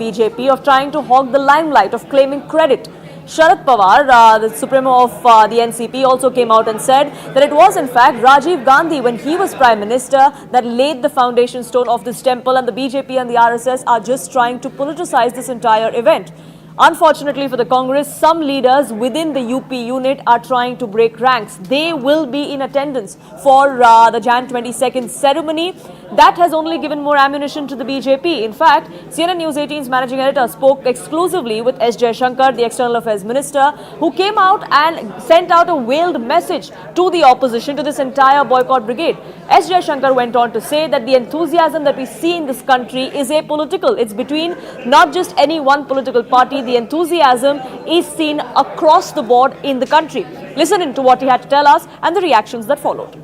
BJP of trying to hog the limelight, of claiming credit. Sharad Pawar, the Supremo of the NCP, also came out and said that it was in fact Rajiv Gandhi, when he was Prime Minister, that laid the foundation stone of this temple, and the BJP and the RSS are just trying to politicize this entire event. Unfortunately for the Congress, some leaders within the UP unit are trying to break ranks. They will be in attendance for the Jan 22nd ceremony. That has only given more ammunition to the BJP. In fact, CNN News 18's managing editor spoke exclusively with S Jaishankar, the External Affairs Minister, who came out and sent out a veiled message to the opposition, to this entire boycott brigade. S Jaishankar went on to say that the enthusiasm that we see in this country is apolitical. It's between not just any one political party. The enthusiasm is seen across the board in the country. Listen in to what he had to tell us and the reactions that followed.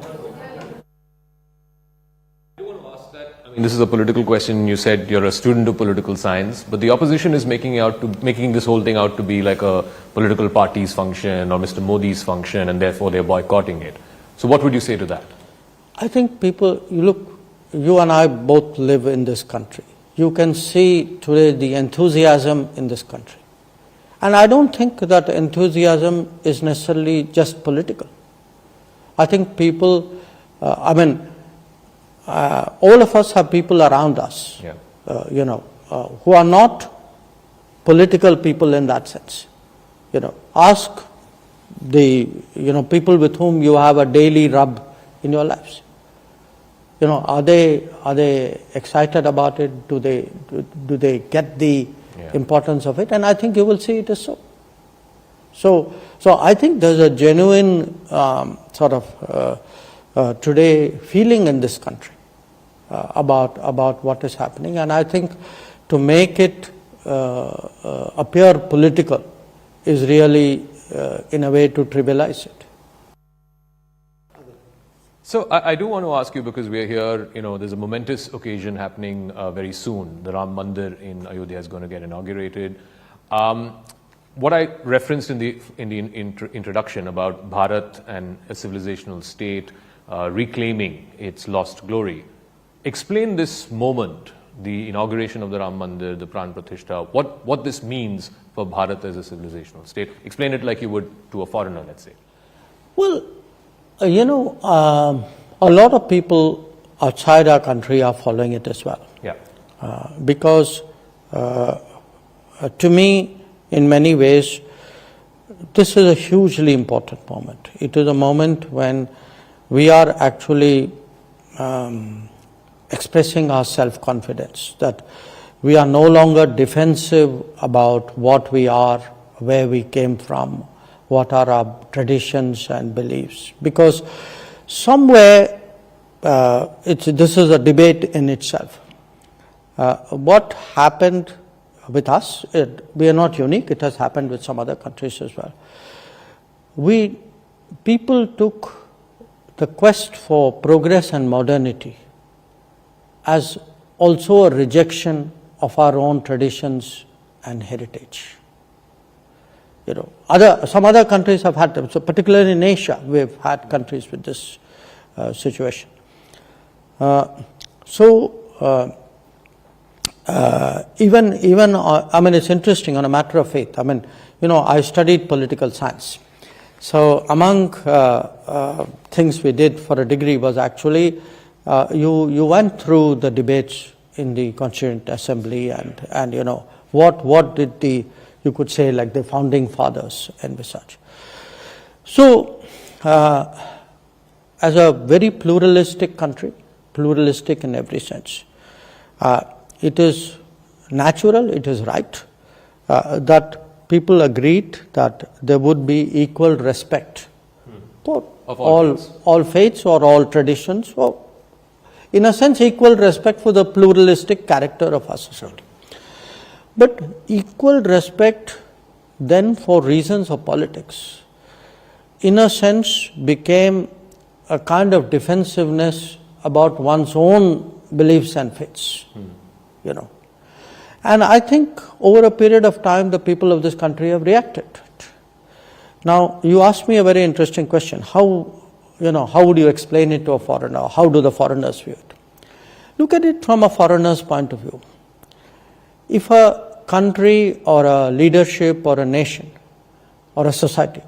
This is a political question. You said you're a student of political science, but the opposition is making this whole thing out to be like a political party's function or Mr. Modi's function, and therefore they're boycotting it. So what would you say to that? I think people, you and I both live in this country. You can see today the enthusiasm in this country. And I don't think that enthusiasm is necessarily just political. I think people, all of us have people around us, who are not political people in that sense. Ask the, people with whom you have a daily rub in your lives. Are they excited about it? Do they get the importance of it? And I think you will see it as so. So I think there's a genuine today feeling in this country about what is happening, and I think to make it appear political is really in a way to trivialize it. So I do want to ask you, because we're here, there's a momentous occasion happening very soon. The Ram Mandir in Ayodhya is going to get inaugurated. What I referenced in the introduction about Bharat and a civilizational state reclaiming its lost glory. Explain this moment, the inauguration of the Ram Mandir, the Pran Pratistha, what this means for Bharat as a civilizational state. Explain it like you would to a foreigner, let's say. Well, a lot of people outside our country are following it as well. Yeah. Because to me, in many ways, this is a hugely important moment. It is a moment when we are actually expressing our self-confidence, that we are no longer defensive about what we are, where we came from, what are our traditions and beliefs. Because somewhere, this is a debate in itself. What happened with us, we are not unique, it has happened with some other countries as well. People took the quest for progress and modernity as also a rejection of our own traditions and heritage. Some other countries have had them, so particularly in Asia, we've had countries with this situation. It's interesting on a matter of faith. I studied political science. So among things we did for a degree was actually, you went through the debates in the Constituent Assembly and what did you could say like the founding fathers and such. So as a very pluralistic country, pluralistic in every sense, it is natural, it is right that people agreed that there would be equal respect for all faiths or all traditions, or in a sense equal respect for the pluralistic character of our society. But equal respect then for reasons of politics, in a sense, became a kind of defensiveness about one's own beliefs and faiths, And I think over a period of time, the people of this country have reacted to it. Now, you asked me a very interesting question. How would you explain it to a foreigner? How do the foreigners view it? Look at it from a foreigner's point of view. If a country or a leadership or a nation or a society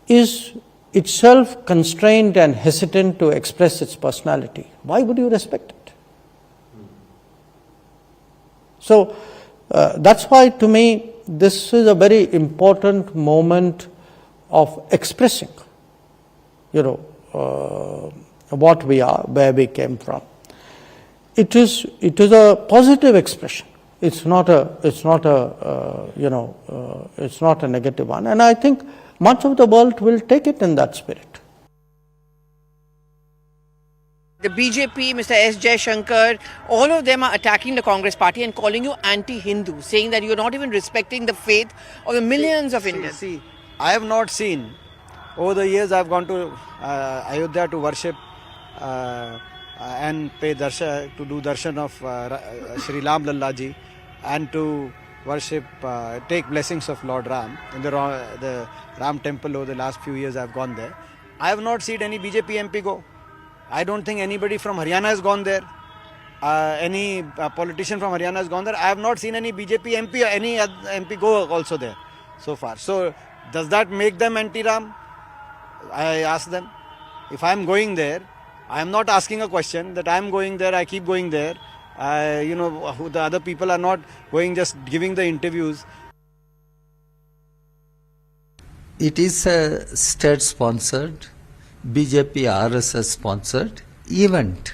is itself constrained and hesitant to express its personality, why would you respect it? So that's why, to me, this is a very important moment of expressing, what we are, where we came from. It is a positive expression. It's not a negative one, and I think much of the world will take it in that spirit. The BJP, Mr. S Jaishankar, all of them are attacking the Congress party and calling you anti-Hindu, saying that you're not even respecting the faith of the millions of Indians. See, I have not seen. Over the years, I have gone to Ayodhya to worship and pay darshan, to do darshan of Sree Ram Lallaji, and to worship, take blessings of Lord Ram in the Ram temple. Over the last few years, I have gone there. I have not seen any BJP MP go. I don't think anybody from Haryana has gone there. Any politician from Haryana has gone there. I have not seen any BJP MP or any MP go also there so far. So does that make them anti-Ram? I ask them. If I am going there, I am not asking a question that I am going there, I keep going there. The other people are not going, just giving the interviews. It is a state-sponsored, BJP RSS sponsored event,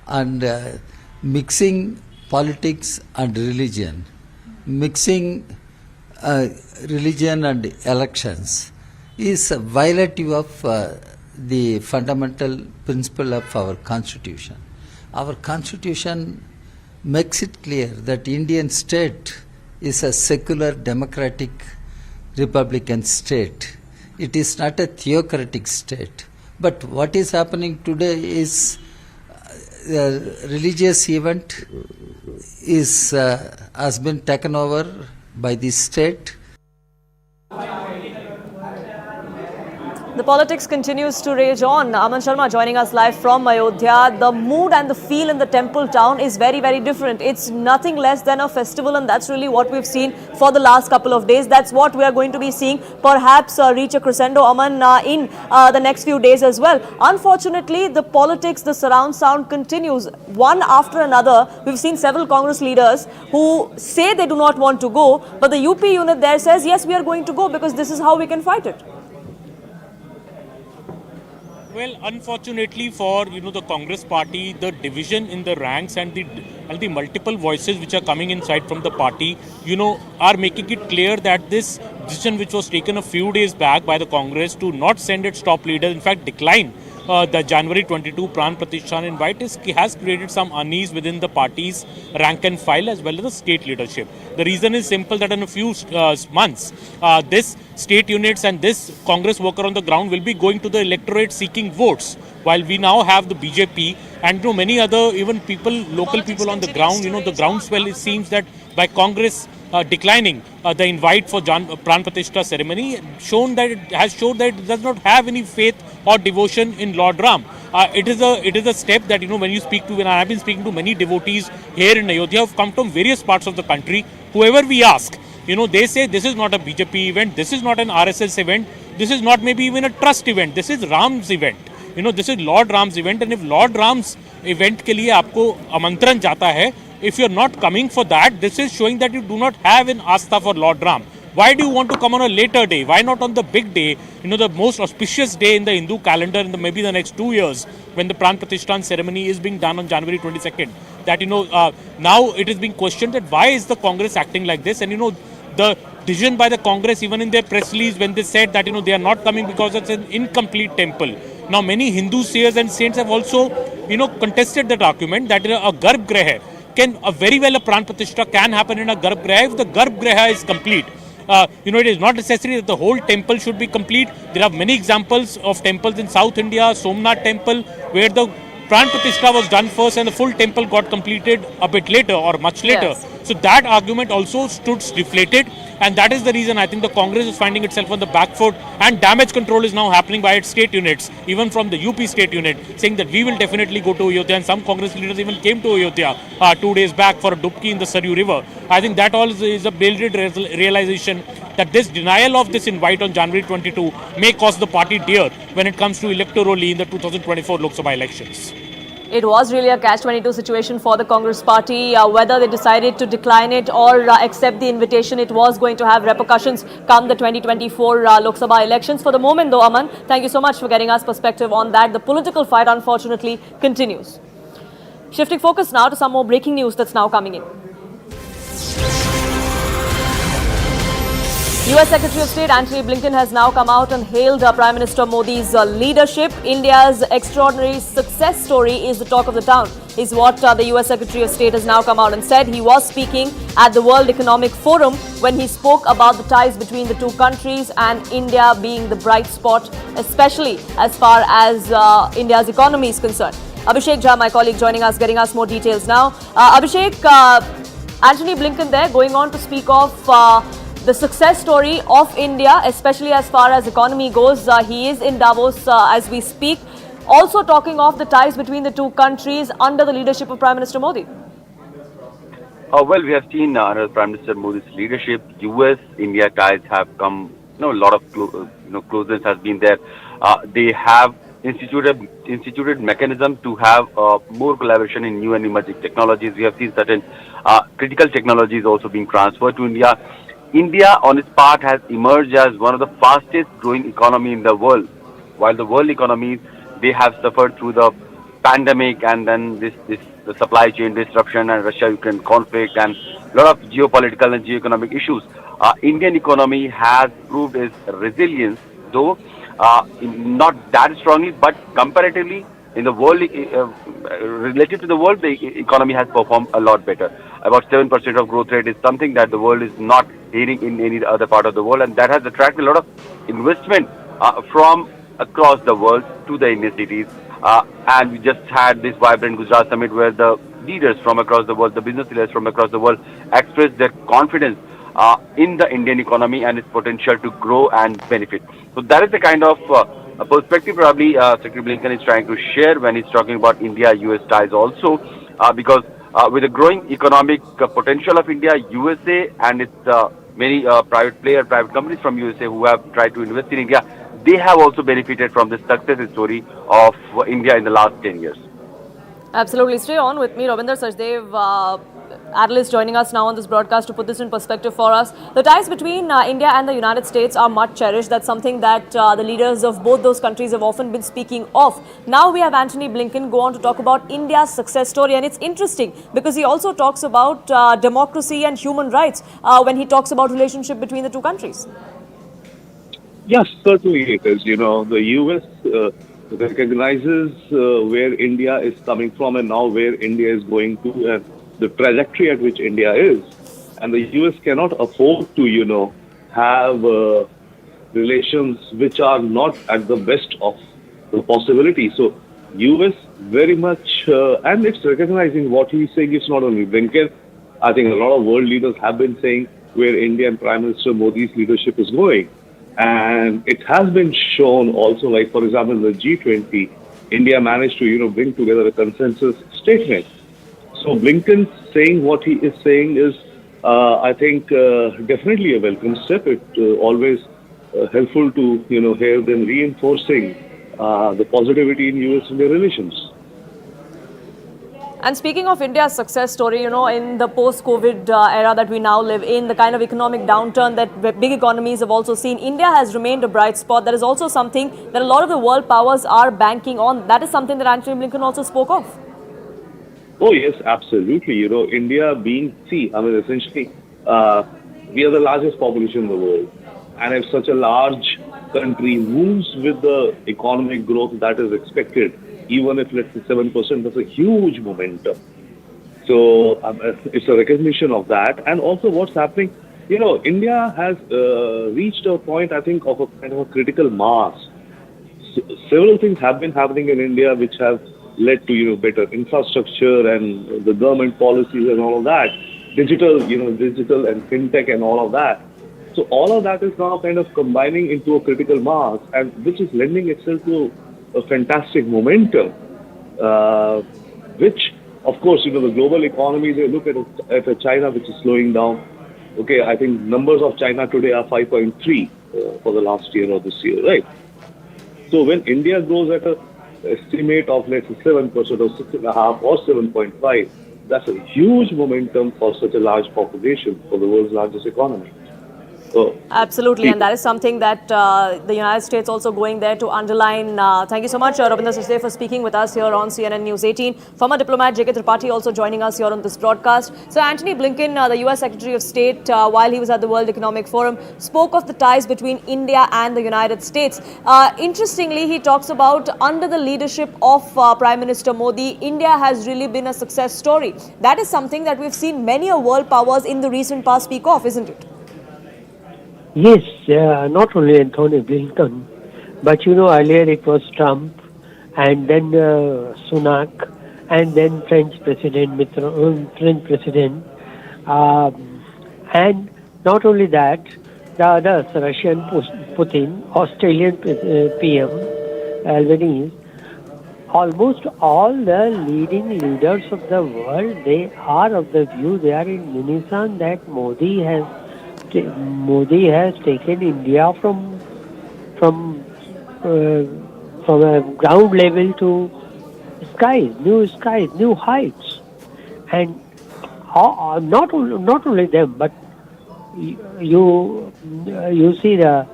and mixing politics and religion, mixing religion and elections is violative of the fundamental principle of our constitution. Our constitution makes it clear that Indian state is a secular, democratic, republican state. It is not a theocratic state. But what is happening today is a religious event has been taken over by the state. The politics continues to rage on. Aman Sharma joining us live from Ayodhya. The mood and the feel in the temple town is very, very different. It's nothing less than a festival, and that's really what we've seen for the last couple of days. That's what we are going to be seeing, perhaps reach a crescendo, Aman, in the next few days as well. Unfortunately, the politics, the surround sound continues. One after another, we've seen several Congress leaders who say they do not want to go, but the UP unit there says, yes, we are going to go because this is how we can fight it. Well, unfortunately for the Congress party, the division in the ranks and the multiple voices which are coming inside from the party, are making it clear that this decision which was taken a few days back by the Congress to not send its top leader, in fact decline the January 22 Pran Pratistha invite, has created some unease within the party's rank and file as well as the state leadership. The reason is simple, that in a few months, this state units and this Congress worker on the ground will be going to the electorate seeking votes, while we now have the BJP and many other even people, local people on the ground. The groundswell, it seems that by Congress declining the invite for Pran Pratistha ceremony, has shown that it does not have any faith or devotion in Lord Ram. It is a step that when I have been speaking to many devotees here in Ayodhya who have come from various parts of the country, whoever we ask, they say this is not a BJP event, this is not an RSS event, this is not maybe even a trust event, this is Ram's event. This is Lord Ram's event, and if Lord Ram's event ke liye aapko amantran jata hai, if you are not coming for that, this is showing that you do not have an astha for Lord Ram. Why do you want to come on a later day? Why not on the big day, the most auspicious day in the Hindu calendar in maybe the next 2 years, when the Pran Pratistha ceremony is being done on January 22nd? That, now it is being questioned that why is the Congress acting like this? And, the decision by the Congress, even in their press release, when they said that, they are not coming because it's an incomplete temple. Now, many Hindu seers and saints have also, contested that argument that a Garbh Graha can, very well a Pran Pratistha can happen in a Garbh Graha if the Garbh Graha is complete. It is not necessary that the whole temple should be complete. There are many examples of temples in South India, Somnath temple, where the Pran Pratistha was done first and the full temple got completed a bit later or much later. Yes. So that argument also stood deflated. And that is the reason I think the Congress is finding itself on the back foot, and damage control is now happening by its state units, even from the UP state unit, saying that we will definitely go to Ayodhya, and some Congress leaders even came to Ayodhya 2 days back for a dubki in the Saryu River. I think that all is a belated realization that this denial of this invite on January 22 may cost the party dear when it comes to electorally in the 2024 Lok Sabha elections. It was really a catch-22 situation for the Congress party. Whether they decided to decline it or accept the invitation, it was going to have repercussions come the 2024 Lok Sabha elections. For the moment though, Aman, thank you so much for getting us perspective on that. The political fight unfortunately continues. Shifting focus now to some more breaking news that's now coming in. US Secretary of State Antony Blinken has now come out and hailed Prime Minister Modi's leadership. India's extraordinary success story is the talk of the town, is what the US Secretary of State has now come out and said. He was speaking at the World Economic Forum when he spoke about the ties between the two countries and India being the bright spot, especially as far as India's economy is concerned. Abhishek Jha, my colleague, joining us, getting us more details now. Abhishek, Antony Blinken there going on to speak of the success story of India, especially as far as economy goes. He is in Davos as we speak, also talking of the ties between the two countries under the leadership of Prime Minister Modi. Well, we have seen under Prime Minister Modi's leadership, US-India ties have come, a lot of closeness has been there. They have instituted mechanism to have more collaboration in new and emerging technologies. We have seen certain critical technologies also being transferred to India. India, on its part, has emerged as one of the fastest growing economy in the world. While the world economies, they have suffered through the pandemic and then the supply chain disruption and Russia-Ukraine conflict and a lot of geopolitical and geoeconomic issues. Indian economy has proved its resilience, though not that strongly, but comparatively in the world, relative to the world, the economy has performed a lot better. About 7% of growth rate is something that the world is not hearing in any other part of the world, and that has attracted a lot of investment from across the world to the Indian cities. And we just had this vibrant Gujarat summit where the leaders from across the world, the business leaders from across the world, expressed their confidence in the Indian economy and its potential to grow and benefit. So that is the kind of a perspective probably Secretary Blinken is trying to share when he's talking about India-US ties also, because with the growing economic potential of India, USA and its many private companies from USA who have tried to invest in India, they have also benefited from the success story of India in the last 10 years. Absolutely. Stay on with me, Ravinder Sachdev, analyst joining us now on this broadcast to put this in perspective for us. The ties between India and the United States are much cherished. That's something that the leaders of both those countries have often been speaking of. Now we have Antony Blinken go on to talk about India's success story, and it's interesting because he also talks about democracy and human rights when he talks about relationship between the two countries. Yes, certainly it is. The U.S. Recognizes where India is coming from and now where India is going to, and the trajectory at which India is. And the U.S. cannot afford to, have relations which are not at the best of the possibility. So U.S. very much, and it's recognizing what he's saying. It's not only Blinken. I think a lot of world leaders have been saying where India and Prime Minister Modi's leadership is going. And it has been shown also, like, for example, the G20, India managed to, bring together a consensus statement. So Blinken saying what he is saying is, I think, definitely a welcome step. It's always helpful to, hear them reinforcing the positivity in US-India relations. And speaking of India's success story, in the post-COVID era that we now live in, the kind of economic downturn that big economies have also seen, India has remained a bright spot. That is also something that a lot of the world powers are banking on. That is something that Antony Blinken also spoke of. Oh, yes, absolutely. India being, essentially, we are the largest population in the world. And if such a large country moves with the economic growth that is expected, even if let's say 7%, that's a huge momentum. So it's a recognition of that. And also what's happening, India has reached a point, I think, of a kind of a critical mass. Several things have been happening in India which have led to, better infrastructure and the government policies and all of that. Digital and fintech and all of that. So all of that is now kind of combining into a critical mass, and which is lending itself to a fantastic momentum, which, of course, the global economy, they look at a China which is slowing down. Okay, I think numbers of China today are 5.3 for the last year or this year, right? So when India grows at an estimate of, let's say, 7% or 6.5% or 7.5%, that's a huge momentum for such a large population, for the world's largest economy. Absolutely, and that is something that the United States also going there to underline. Thank you so much, Rabindra Sachdeva, for speaking with us here on CNN News 18. Former diplomat J.K. Tripathi also joining us here on this broadcast. So Antony Blinken, the US Secretary of State, while he was at the World Economic Forum, spoke of the ties between India and the United States. Interestingly, he talks about under the leadership of Prime Minister Modi, India has really been a success story. That is something that we've seen many world powers in the recent past speak of, isn't it? Yes, not only Antony Blinken, but earlier it was Trump, and then Sunak, and then French President, and not only that, the others, Russian Putin, Australian PM, Albanese, almost all the leading leaders of the world, they are of the view, they are in unison that Modi has taken India from a ground level to new heights, and not only them, but you see the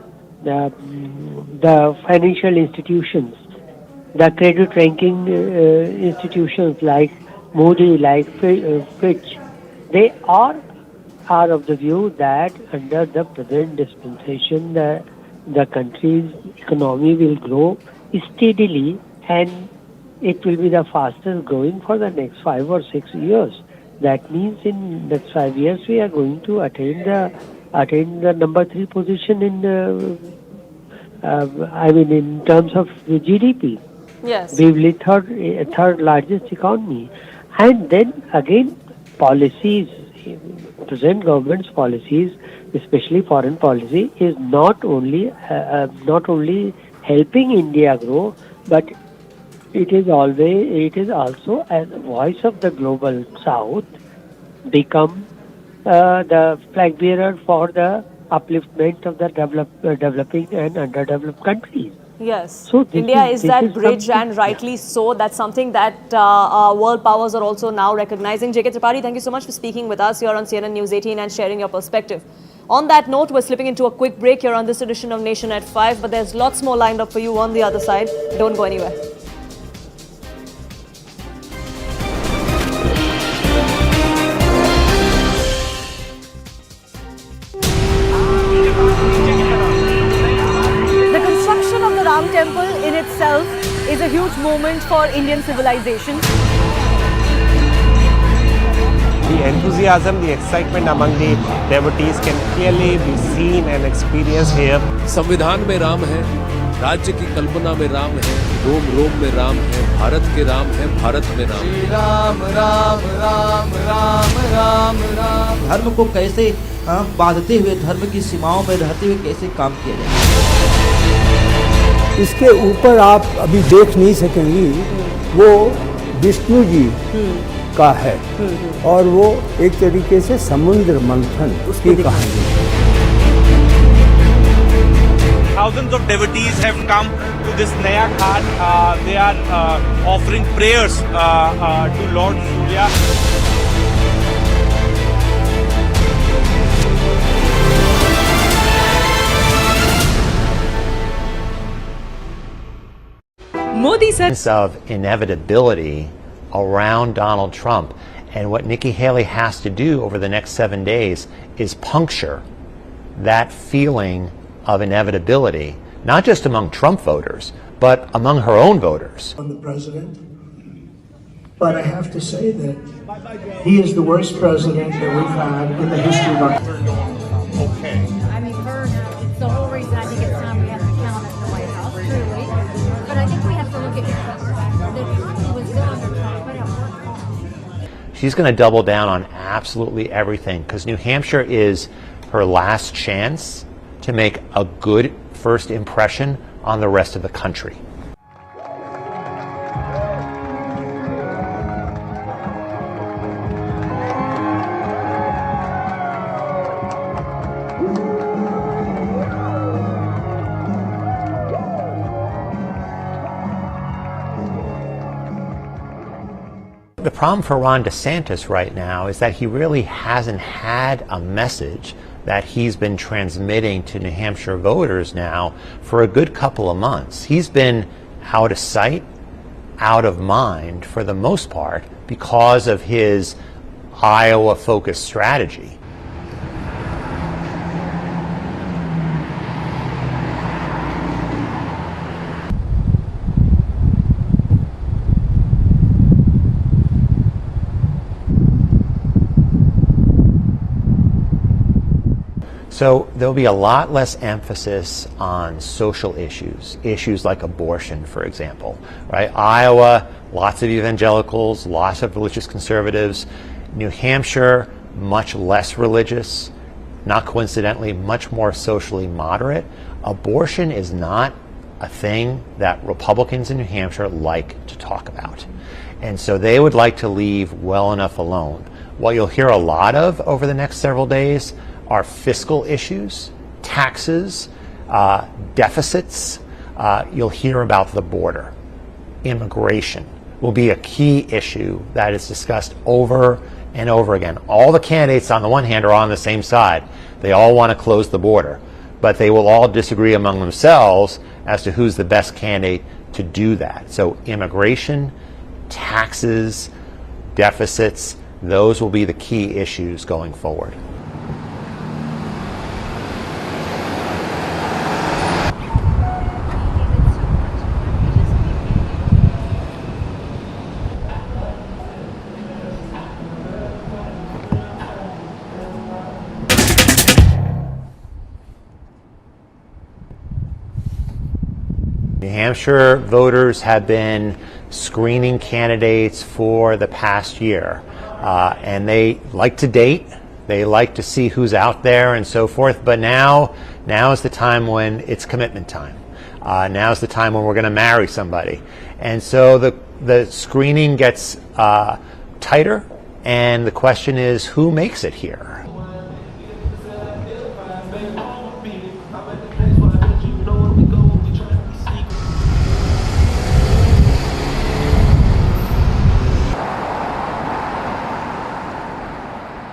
financial institutions, the credit ranking institutions like Moody, like Fitch, they are of the view that under the present dispensation, the country's economy will grow steadily, and it will be the fastest growing for the next 5 or 6 years. That means in next 5 years we are going to attain the number 3 position in in terms of GDP. Yes, we will be third largest economy, and then again policies. Present government's policies, especially foreign policy, is not only helping India grow, but it is also, as a voice of the global South, become the flag bearer for the upliftment of the developing and underdeveloped countries. Yes, so India is that bridge, and rightly so. That's something that world powers are also now recognizing. J.K. Tripathi, thank you so much for speaking with us here on CNN News 18 and sharing your perspective. On that note, we're slipping into a quick break here on this edition of Nation at 5, but there's lots more lined up for you on the other side. Don't go anywhere. The Ram Temple in itself is a huge moment for Indian civilization. The enthusiasm, the excitement among the devotees can clearly be seen and experienced here. संविधान में राम है, राज्य की कल्पना में राम है, रोम रोम में राम है, भारत के राम है, भारत में राम है। राम राम राम राम राम राम। धर्म को कैसे बांधते हुए, धर्म की सीमाओं में रहते हुए कैसे काम किया जाए, इसके ऊपर आप अभी देख नहीं सकेंगी। वो विष्णु जी का है, और वो एक तरीके से समुद्र मंथन उसकी कहानी। Thousands of devotees have come to this Naya Ghat. They are offering prayers to Lord Surya. Modi said of inevitability around Donald Trump, and what Nikki Haley has to do over the next 7 days is puncture that feeling of inevitability, not just among Trump voters, but among her own voters. I'm the president, but I have to say that he is the worst president that we've had in the history of our country. Okay. I mean, first, it's the whole reason I think it's time we have to count at the White House, truly. But I think we have to look at the economy was good under Trump, but She's going to double down on absolutely everything, because New Hampshire is her last chance to make a good first impression on the rest of the country. The problem for Ron DeSantis right now is that he really hasn't had a message that he's been transmitting to New Hampshire voters now for a good couple of months. He's been out of sight, out of mind for the most part because of his Iowa-focused strategy. So there'll be a lot less emphasis on social issues, issues like abortion, for example, right? Iowa, lots of evangelicals, lots of religious conservatives. New Hampshire, much less religious, not coincidentally, much more socially moderate. Abortion is not a thing that Republicans in New Hampshire like to talk about. And so they would like to leave well enough alone. What you'll hear a lot of over the next several days are fiscal issues, taxes, deficits. You'll hear about the border. Immigration will be a key issue that is discussed over and over again. All the candidates on the one hand are on the same side. They all want to close the border, but they will all disagree among themselves as to who's the best candidate to do that. So immigration, taxes, deficits, those will be the key issues going forward. New Hampshire voters have been screening candidates for the past year, and they like to date, they like to see who's out there and so forth, but now is the time when it's commitment time. Now is the time when we're going to marry somebody. And so the screening gets tighter, and the question is, who makes it here?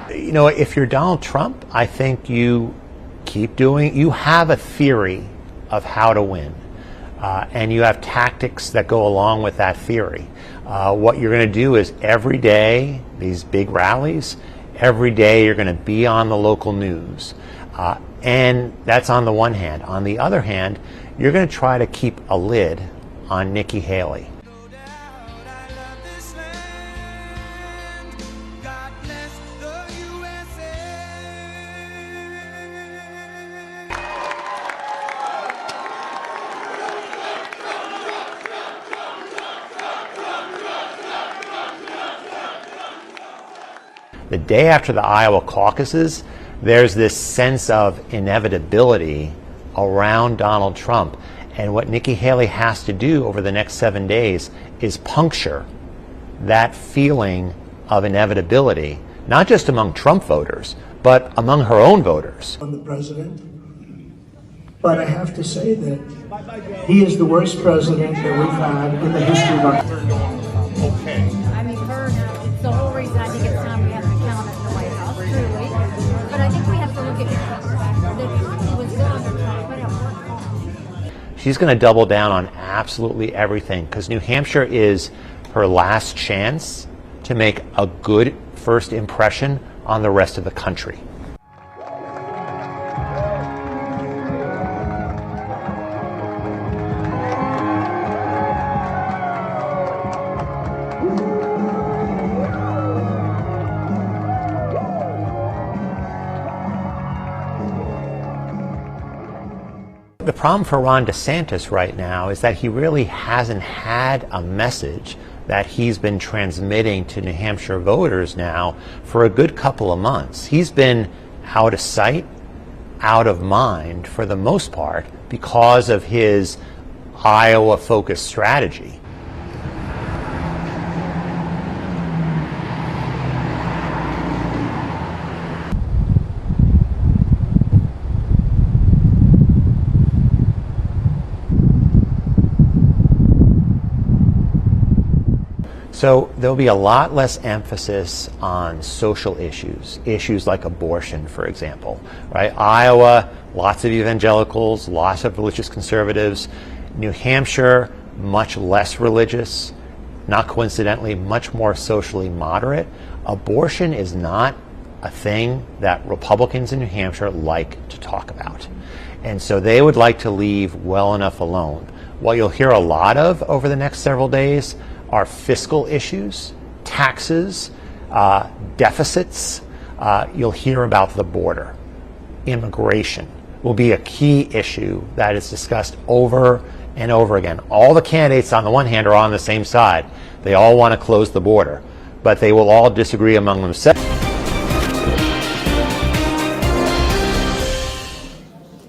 You know, if you're Donald Trump, I think you have a theory of how to win, and you have tactics that go along with that theory. What you're going to do is every day, these big rallies, every day you're going to be on the local news. And that's on the one hand. On the other hand, you're going to try to keep a lid on Nikki Haley. The day after the Iowa caucuses, there's this sense of inevitability around Donald Trump. And what Nikki Haley has to do over the next 7 days is puncture that feeling of inevitability, not just among Trump voters, but among her own voters. On the president, but I have to say that he is the worst president that we've had in the history of our country. Okay. I mean, it's the whole reason I think it's time we have an accountant in the White House, truly. But I think we have to look at the was good under Trump, but it worked. She's going to double down on absolutely everything because New Hampshire is her last chance to make a good first impression on the rest of the country. The problem for Ron DeSantis right now is that he really hasn't had a message that he's been transmitting to New Hampshire voters now for a good couple of months. He's been out of sight, out of mind for the most part because of his Iowa-focused strategy. So there'll be a lot less emphasis on social issues, issues like abortion, for example, right? Iowa, lots of evangelicals, lots of religious conservatives. New Hampshire, much less religious, not coincidentally, much more socially moderate. Abortion is not a thing that Republicans in New Hampshire like to talk about. And so they would like to leave well enough alone. What you'll hear a lot of over the next several days are fiscal issues, taxes, deficits. You'll hear about the border. Immigration will be a key issue that is discussed over and over again. All the candidates on the one hand are on the same side. They all want to close the border, but they will all disagree among themselves.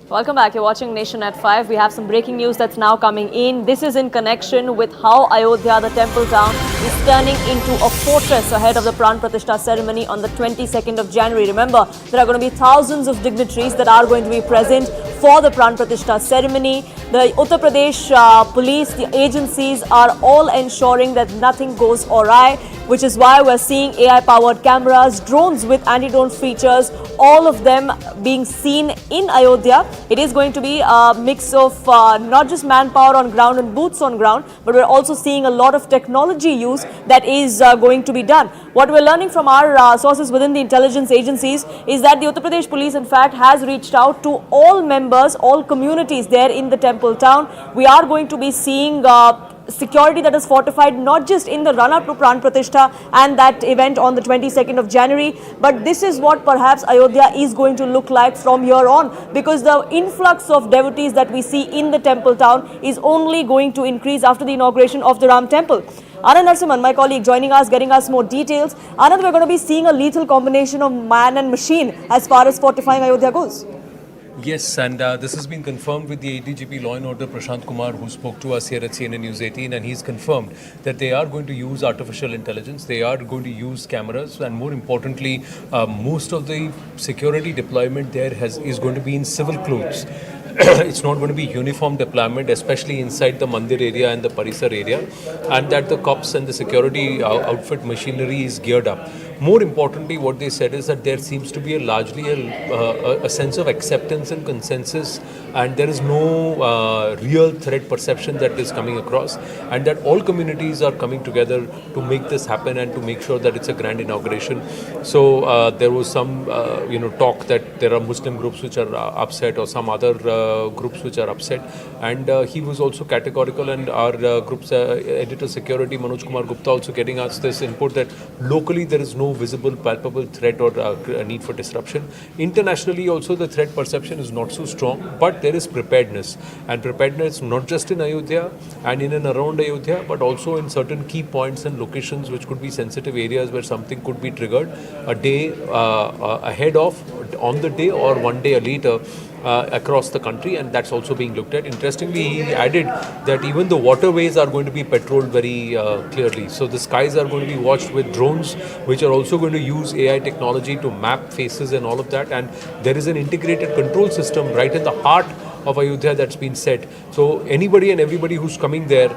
Welcome back. You're watching Nation at 5. We have some breaking news that's now coming in. This is in connection with how Ayodhya, the temple town, is turning into a fortress ahead of the Pran Pratistha ceremony on the 22nd of January. Remember, there are going to be thousands of dignitaries that are going to be present for the Pran Pratistha ceremony. The Uttar Pradesh police, the agencies are all ensuring that nothing goes awry, which is why we're seeing AI-powered cameras, drones with anti-drone features, all of them being seen in Ayodhya. It is going to be a mix of not just manpower on ground and boots on ground, but we're also seeing a lot of technology use that is going to be done. What we're learning from our sources within the intelligence agencies is that the Uttar Pradesh police, in fact, has reached out to all members, all communities there in the temple town. We are going to be seeing security that is fortified not just in the run-up to Pran Pratistha and that event on the 22nd of January, but this is what perhaps Ayodhya is going to look like from here on, because the influx of devotees that we see in the temple town is only going to increase after the inauguration of the Ram temple. Anand Narasimhan, my colleague, joining us, getting us more details. Anand, we're going to be seeing a lethal combination of man and machine as far as fortifying Ayodhya goes. Yes, and this has been confirmed with the ADGP Law and Order Prashant Kumar, who spoke to us here at CNN News 18, and he's confirmed that they are going to use artificial intelligence, they are going to use cameras, and more importantly, most of the security deployment there is going to be in civil clothes. It's not going to be uniform deployment, especially inside the Mandir area and the Parisar area, and that the cops and the security outfit machinery is geared up. More importantly, what they said is that there seems to be a sense of acceptance and consensus, and there is no real threat perception that is coming across, and that all communities are coming together to make this happen and to make sure that it's a grand inauguration. So there was some talk that there are Muslim groups which are upset, or some other groups which are upset, and he was also categorical, and our group's editor security Manoj Kumar Gupta also getting us this input that locally there is no visible palpable threat or a need for disruption. Internationally also the threat perception is not so strong, but there is preparedness, and preparedness not just in Ayodhya and in and around Ayodhya, but also in certain key points and locations which could be sensitive areas where something could be triggered a day ahead of, on the day, or one day later across the country, and that's also being looked at. Interestingly, he added that even the waterways are going to be patrolled very clearly. So the skies are going to be watched with drones, which are also going to use AI technology to map faces and all of that, and there is an integrated control system right in the heart of Ayodhya that's been set. So anybody and everybody who's coming there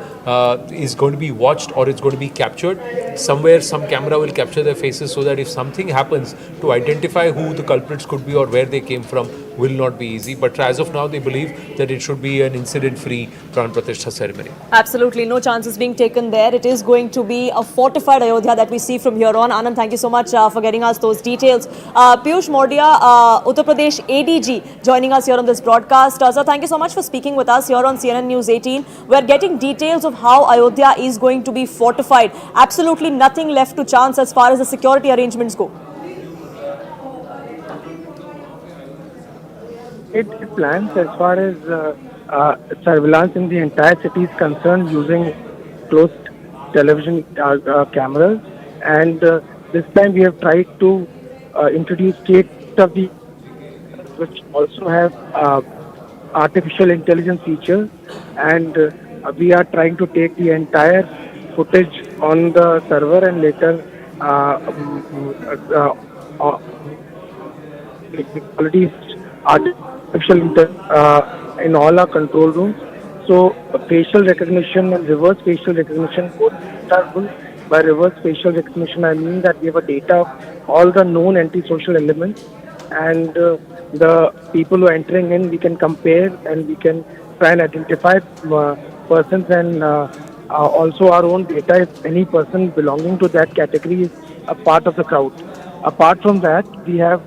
is going to be watched, or it's going to be captured. Somewhere some camera will capture their faces, so that if something happens, to identify who the culprits could be or where they came from will not be easy. But as of now, they believe that it should be an incident-free Pran Pratistha ceremony. Absolutely, no chances being taken there. It is going to be a fortified Ayodhya that we see from here on. Anand, thank you so much for getting us those details. Piyush Mordia, Uttar Pradesh ADG, joining us here on this broadcast. Sir, thank you so much for speaking with us here on CNN News 18. We're getting details of how Ayodhya is going to be fortified. Absolutely nothing left to chance as far as the security arrangements go. It plans as far as surveillance in the entire city is concerned, using closed television cameras, and this time we have tried to introduce state of the which also have artificial intelligence features, and we are trying to take the entire footage on the server and later quality artificial in all our control rooms. So facial recognition and reverse facial recognition both are good. By reverse facial recognition, I mean that we have a data of all the known antisocial elements, and the people who are entering in, we can compare and we can try and identify persons, and also our own data if any person belonging to that category is a part of the crowd. Apart from that, we have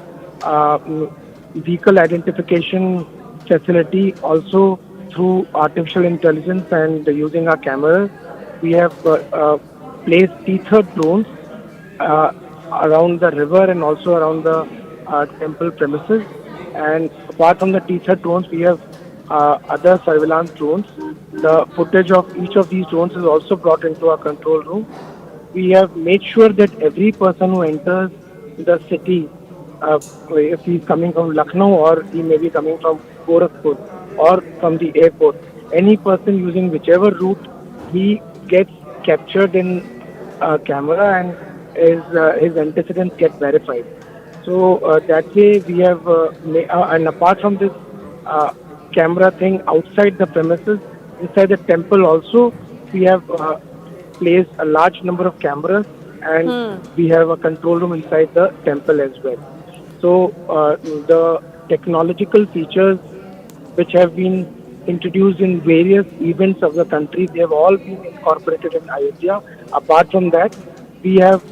vehicle identification facility also through artificial intelligence and using our cameras. We have placed tethered drones around the river and also around the temple premises. And apart from the tethered drones, we have other surveillance drones. The footage of each of these drones is also brought into our control room. We have made sure that every person who enters the city, if he's coming from Lucknow or he may be coming from Gorakhpur or from the airport, any person using whichever route, he gets captured in a camera and his antecedents get verified. So that way we have, and apart from this camera thing outside the premises, inside the temple also, we have placed a large number of cameras, and we have a control room inside the temple as well. So the technological features which have been introduced in various events of the country, they have all been incorporated in Ayodhya. Apart from that, we have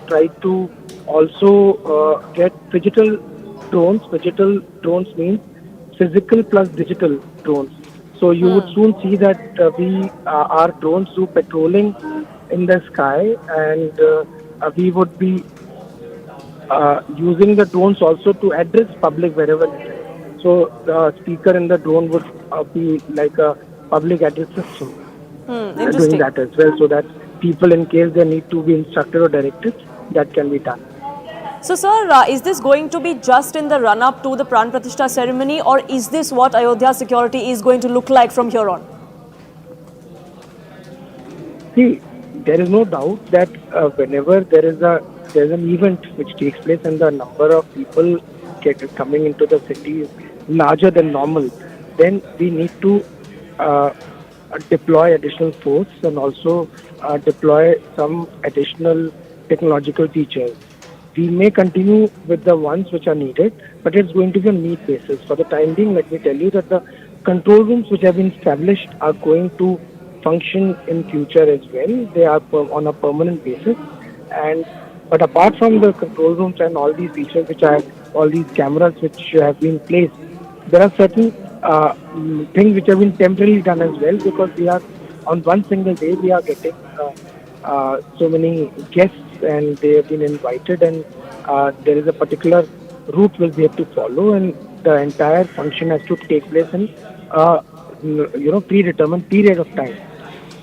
tried to also get digital drones. Digital drones means physical plus digital drones. So you would soon see that our drones do patrolling in the sky, and we would be using the drones also to address public wherever it is. So the speaker in the drone would be like a public address system. Doing that as well, so that people, in case they need to be instructed or directed, that can be done. So, sir, is this going to be just in the run-up to the Pran Pratistha ceremony, or is this what Ayodhya security is going to look like from here on? See, there is no doubt that whenever there's an event which takes place and the number of people coming into the city is larger than normal, then we need to deploy additional force and also deploy some additional technological features. We may continue with the ones which are needed, but it's going to be on need basis. For the time being, let me tell you that the control rooms which have been established are going to function in future as well. They are on a permanent basis. But apart from the control rooms and all these features which are, all these cameras which have been placed, there are certain things which have been temporarily done as well, because we are on one single day we are getting so many guests, and they have been invited, and there is a particular route which we have to follow, and the entire function has to take place in predetermined period of time.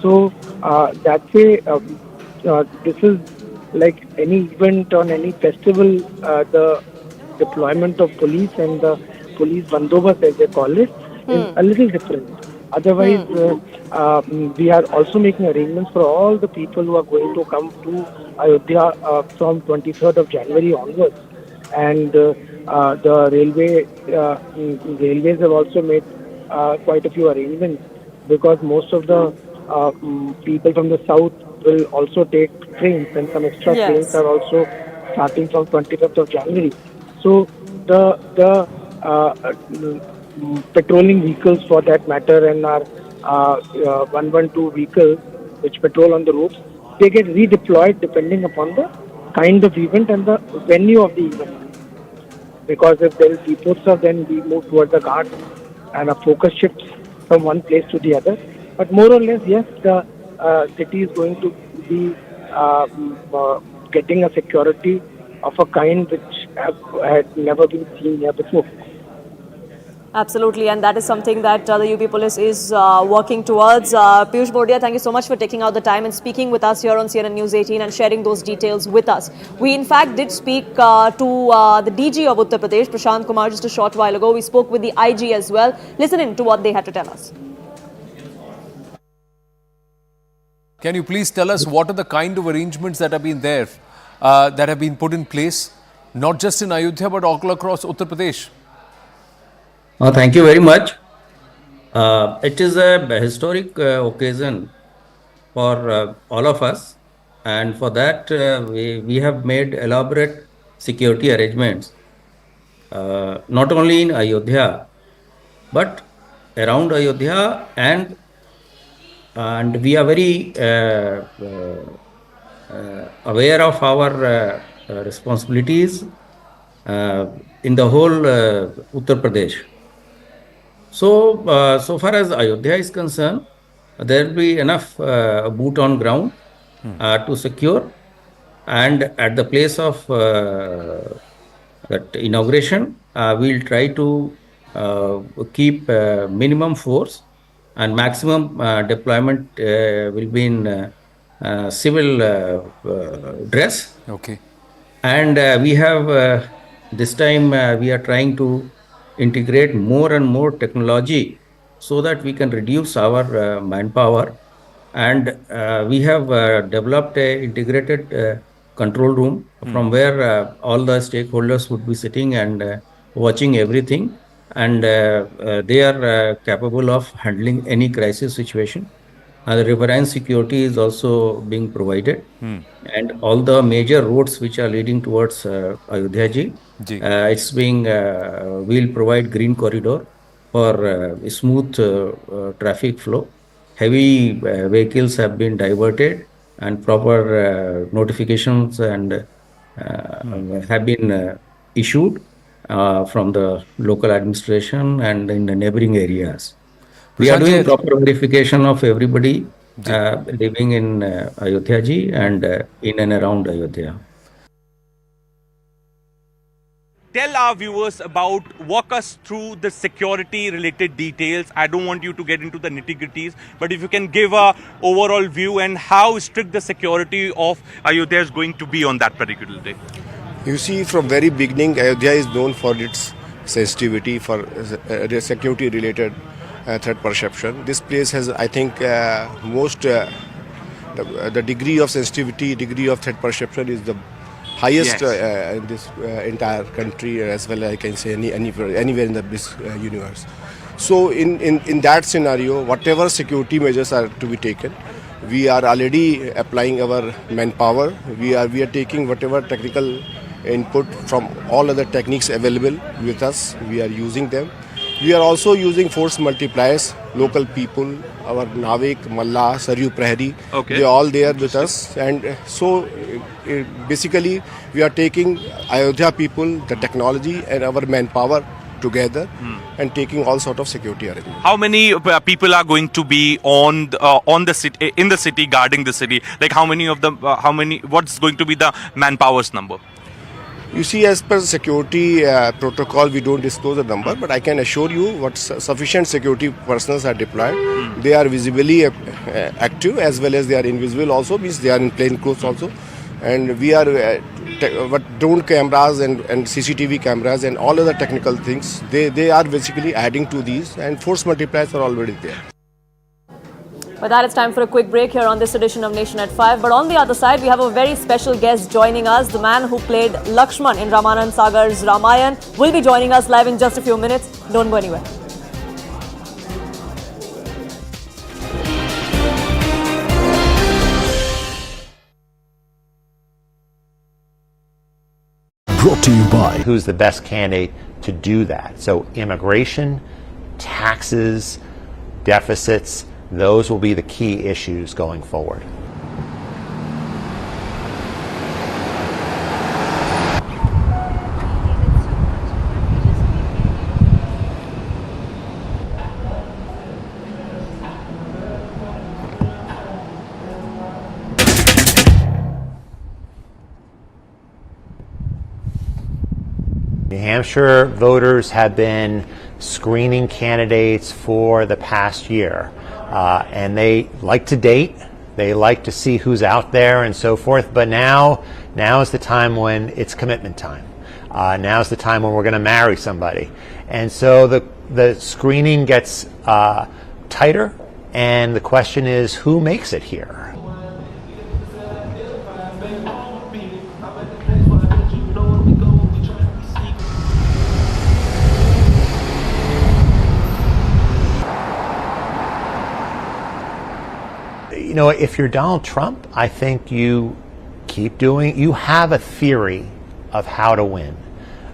So that way, this is like any event on any festival, the deployment of police and the police bandobast, as they call it, is a little different. Otherwise, we are also making arrangements for all the people who are going to come to Ayodhya from 23rd of January onwards. And the railways have also made quite a few arrangements, because most of the people from the south will also take trains, and some extra trains are also starting from 25th of January. So the patrolling vehicles, for that matter, and our 112 vehicles which patrol on the roads, they get redeployed depending upon the kind of event and the venue of the event. Because if there is Deepotsava, then we move towards the Ghats and a focus shifts from one place to the other. But more or less, yes, the city is going to be getting a security of a kind which had never been seen here before. Absolutely, and that is something that the UP police is working towards. Piyush Bordia, thank you so much for taking out the time and speaking with us here on CNN News 18 and sharing those details with us. We in fact did speak to the DG of Uttar Pradesh, Prashant Kumar, just a short while ago. We spoke with the IG as well. Listen in to what they had to tell us. Can you please tell us what are the kind of arrangements that have been there, that have been put in place, not just in Ayodhya but all across Uttar Pradesh? Thank you very much. It is a historic occasion for all of us, and for that we have made elaborate security arrangements, not only in Ayodhya but around Ayodhya, and we are very aware of our responsibilities in the whole Uttar Pradesh. So, so far as Ayodhya is concerned, there will be enough boot on ground to secure, and at the place of that inauguration, we will try to keep minimum force, and maximum deployment will be in civil dress. Okay. And we have this time we are trying to integrate more and more technology so that we can reduce our manpower, and we have developed a integrated control room from where all the stakeholders would be sitting and watching everything, and they are capable of handling any crisis situation. The riverine security is also being provided, and all the major roads which are leading towards Ayodhya ji, it's being, we'll provide green corridor for smooth traffic flow. Heavy vehicles have been diverted, and proper notifications and have been issued from the local administration and in the neighboring areas. We are doing proper verification of everybody living in Ayodhya ji and in and around Ayodhya. Tell our viewers about, walk us through the security related details. I don't want you to get into the nitty-gritties, but if you can give a overall view and how strict the security of Ayodhya is going to be on that particular day. You see, from very beginning, Ayodhya is known for its sensitivity for security related threat perception. This place has, I think, the degree of sensitivity, degree of threat perception is the highest in this entire country, as well as I can say anywhere in this universe. So in that scenario, whatever security measures are to be taken, we are already applying our manpower. We are taking whatever technical input from all other techniques available with us. We are using them. We are also using force multipliers, local people, our Navik, Malla, Saryu Prahari, they are all there with us. And so basically we are taking Ayodhya people, the technology and our manpower together and taking all sort of security arrangements. How many people are going to be on the city, in the city, guarding the city? Like how many of them, what's going to be the manpower's number? You see, as per security protocol, we don't disclose the number, but I can assure you what sufficient security personnel are deployed. They are visibly active as well as they are invisible also, means they are in plain clothes also. And we are drone cameras and CCTV cameras and all other technical things, they are basically adding to these, and force multipliers are already there. With that, it's time for a quick break here on this edition of Nation at 5. But on the other side, we have a very special guest joining us. The man who played Lakshman in Ramanand Sagar's Ramayana will be joining us live in just a few minutes. Don't go anywhere. Brought to you by who's the best candidate to do that. So immigration, taxes, deficits, those will be the key issues going forward. New Hampshire voters have been screening candidates for the past year. And they like to date, they like to see who's out there and so forth, but now is the time when it's commitment time. Now's the time when we're going to marry somebody. And so the screening gets tighter, and the question is, who makes it here? You know, if you're Donald Trump, I think you have a theory of how to win.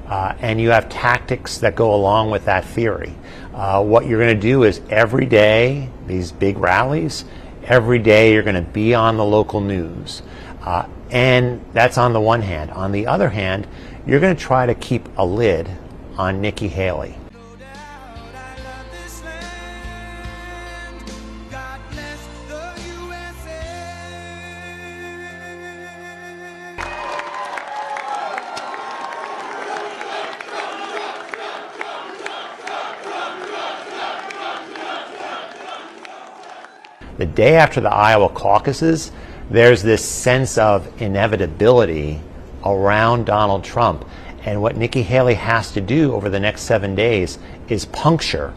And you have tactics that go along with that theory. What you're going to do is every day, these big rallies, every day you're going to be on the local news. And that's on the one hand. On the other hand, you're going to try to keep a lid on Nikki Haley. The day after the Iowa caucuses, there's this sense of inevitability around Donald Trump. And what Nikki Haley has to do over the next 7 days is puncture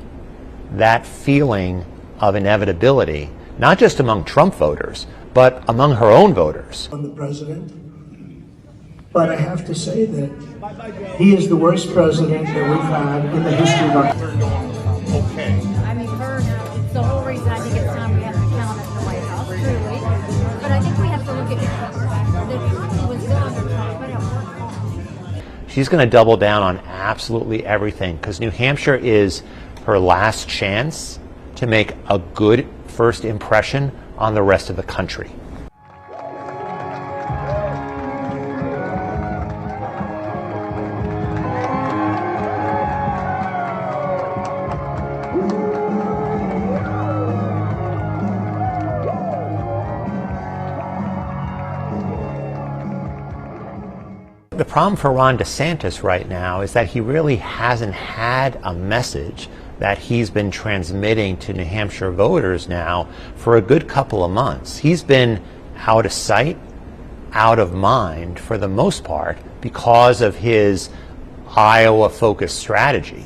that feeling of inevitability, not just among Trump voters, but among her own voters. On the president, but I have to say that he is the worst president that we've had in the history of our country. Okay. I mean, it's the whole reason I think it's time we have an accountant in the White House, truly. But I think we have to look at the economy was good under Trump, but it worked. She's going to double down on absolutely everything, because New Hampshire is her last chance to make a good first impression on the rest of the country. The problem for Ron DeSantis right now is that he really hasn't had a message that he's been transmitting to New Hampshire voters now for a good couple of months. He's been out of sight, out of mind for the most part because of his Iowa-focused strategy.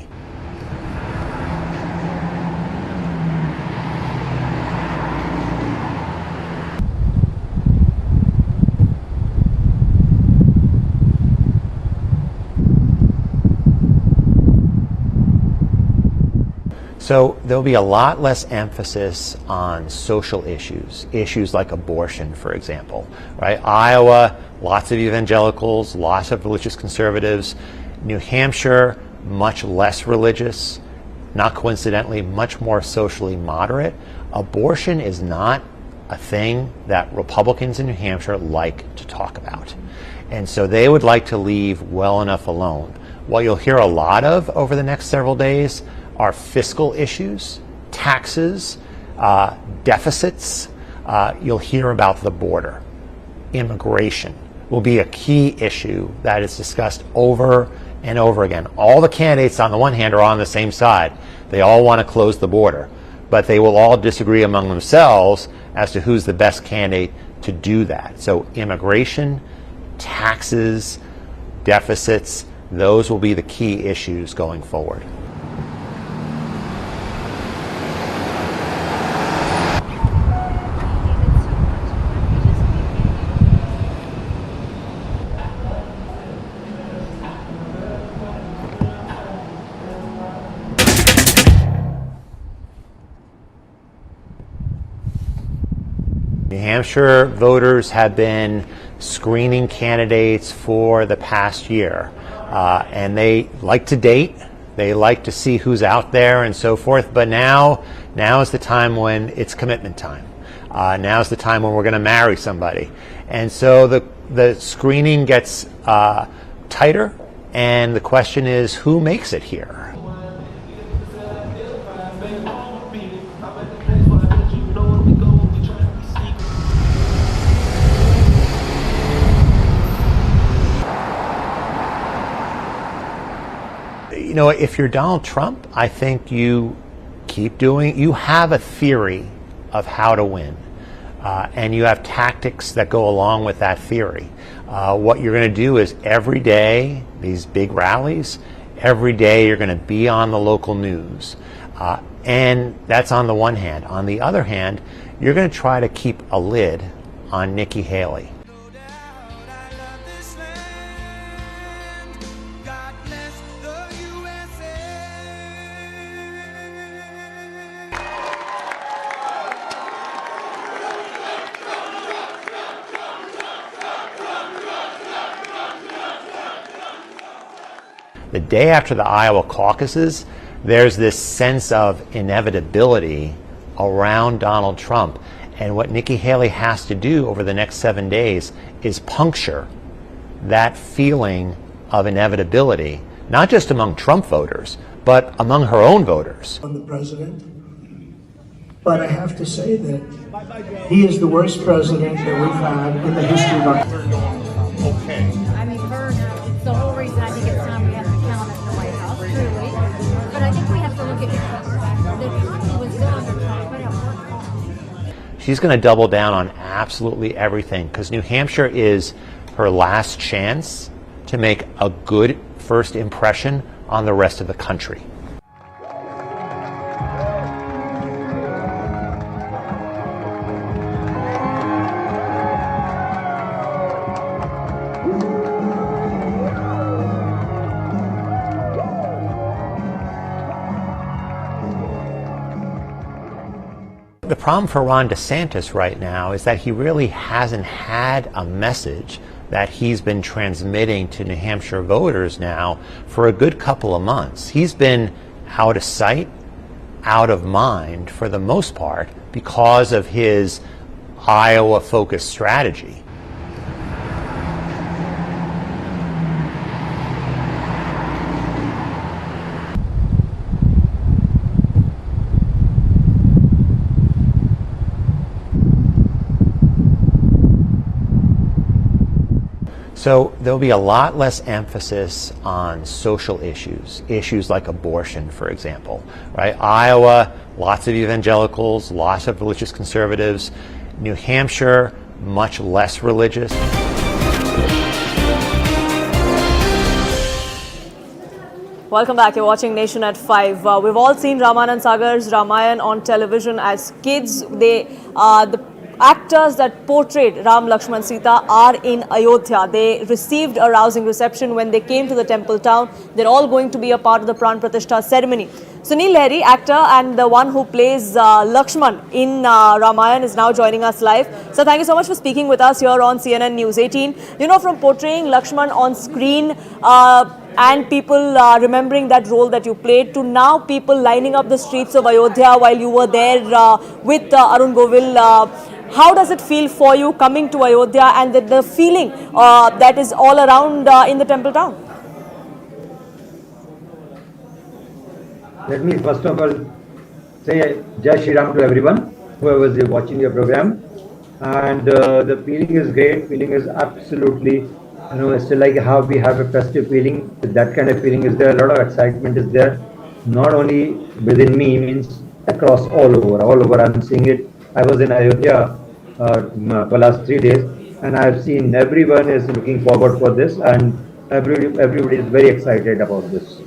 So there'll be a lot less emphasis on social issues, issues like abortion, for example, right? Iowa, lots of evangelicals, lots of religious conservatives. New Hampshire, much less religious, not coincidentally, much more socially moderate. Abortion is not a thing that Republicans in New Hampshire like to talk about. And so they would like to leave well enough alone. What you'll hear a lot of over the next several days are fiscal issues, taxes, deficits. You'll hear about the border. Immigration will be a key issue that is discussed over and over again. All the candidates on the one hand are on the same side. They all want to close the border, but they will all disagree among themselves as to who's the best candidate to do that. So immigration, taxes, deficits, those will be the key issues going forward. New Hampshire voters have been screening candidates for the past year, and they like to date, they like to see who's out there and so forth, but now is the time when it's commitment time. Now is the time when we're going to marry somebody. And so the screening gets tighter, and the question is, who makes it here? if you're Donald Trump, I think you you have a theory of how to win. And you have tactics that go along with that theory. What you're going to do is every day, these big rallies, every day you're going to be on the local news. And that's on the one hand. On the other hand, you're going to try to keep a lid on Nikki Haley. The day after the Iowa caucuses, there's this sense of inevitability around Donald Trump. And what Nikki Haley has to do over the next 7 days is puncture that feeling of inevitability, not just among Trump voters, but among her own voters. On the president, but I have to say that he is the worst president that we've had in the history of our country. Okay. I mean, first, it's the whole reason I think it's time we have an accountant in the White House, truly. But I think we have to look at the economy was good under Trump, but it worked hard. She's going to double down on absolutely everything because New Hampshire is her last chance to make a good first impression on the rest of the country. The problem for Ron DeSantis right now is that he really hasn't had a message that he's been transmitting to New Hampshire voters now for a good couple of months. He's been out of sight, out of mind for the most part because of his Iowa-focused strategy. So there'll be a lot less emphasis on social issues, issues like abortion, for example, right? Iowa, lots of evangelicals, lots of religious conservatives. New Hampshire, much less religious. Welcome back. You're watching Nation at 5. We've all seen Ramanand Sagar's Ramayana on television as kids. The actors that portrayed Ram, Lakshman, Sita are in Ayodhya. They received a rousing reception when they came to the temple town. They're all going to be a part of the Pran Pratistha ceremony. Sunil Lahiri, actor and the one who plays Lakshman in Ramayana, is now joining us live. So thank you so much for speaking with us here on CNN News 18. You know, from portraying Lakshman on screen and people remembering that role that you played to now people lining up the streets of Ayodhya while you were there with Arun Govil. How does it feel for you coming to Ayodhya and the feeling that is all around in the temple town? Let me first of all say Jai Shri Ram to everyone, whoever is watching your program. And the feeling is great. Feeling is absolutely, it's like how we have a festive feeling. That kind of feeling is there. A lot of excitement is there. Not only within me, means across all over. I'm seeing it. I was in Ayodhya for last 3 days, and I've seen everyone is looking forward for this, and everybody is very excited about this.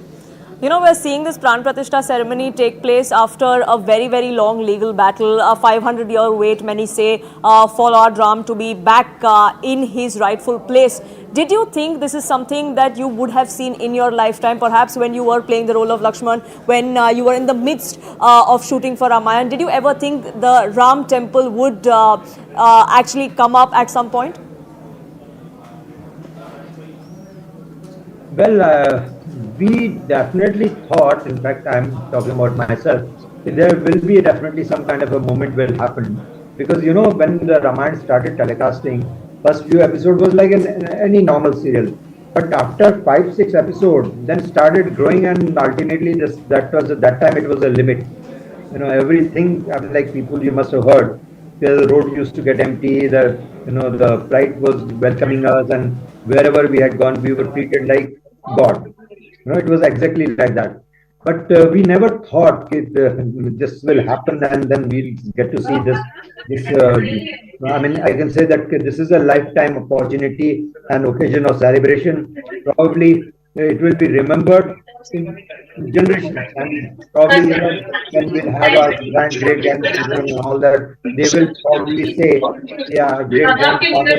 You know, we're seeing this Pran Pratistha ceremony take place after a very, very long legal battle, a 500-year wait, many say, for Lord Ram to be back in his rightful place. Did you think this is something that you would have seen in your lifetime, perhaps when you were playing the role of Lakshman, when you were in the midst of shooting for Ramayana? Did you ever think the Ram temple would actually come up at some point? Well, we definitely thought, in fact, I'm talking about myself, there will be definitely some kind of a moment will happen. Because, when the Ramayana started telecasting, first few episodes was like any normal serial. But after 5-6 episodes, then started growing, and ultimately at that time it was a limit. Everything, like people you must have heard, the road used to get empty, the flight was welcoming us, and wherever we had gone, we were treated like God. It was exactly like that. But we never thought this will happen, and then we'll get to see this. I mean, I can say that this is a lifetime opportunity and occasion of celebration. Probably it will be remembered in generations, and probably when we'll have our great grandchildren and all that, they will probably say, "Yeah, great grandfather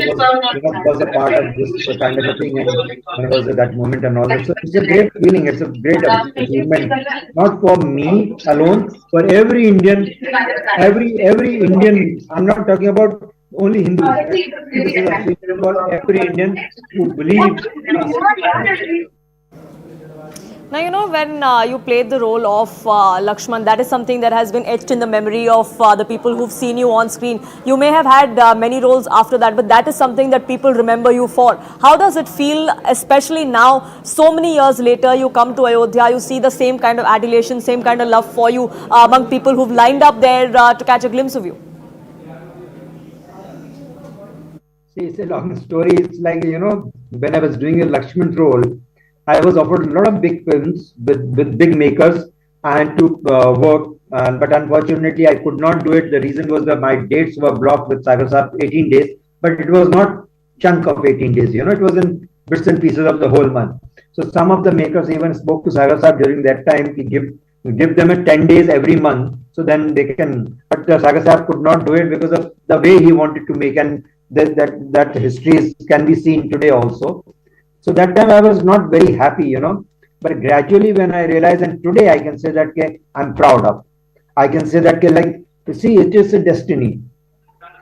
was a part of this kind of a thing, and was at that moment and all that." So it's a great feeling. It's a great achievement, not for me alone, for every Indian, every Indian. I'm not talking about only Hindus. This is a achievement for every Indian who believes. Now, when you played the role of Lakshman, that is something that has been etched in the memory of the people who've seen you on screen. You may have had many roles after that, but that is something that people remember you for. How does it feel, especially now, so many years later, you come to Ayodhya, you see the same kind of adulation, same kind of love for you among people who've lined up there to catch a glimpse of you? See, it's a long story. It's like, when I was doing a Lakshman role, I was offered a lot of big films with big makers and to work, but unfortunately I could not do it. The reason was that my dates were blocked with Sagar Saab 18 days, but it was not chunk of 18 days, it was in bits and pieces of the whole month. So some of the makers even spoke to Sagar Saab during that time to give them a 10 days every month, so then they can, but Sagar Saab could not do it because of the way he wanted to make, and that history can be seen today also. So that time I was not very happy, but gradually when I realized, and today I can say that I'm proud of. I can say that see, it is a destiny.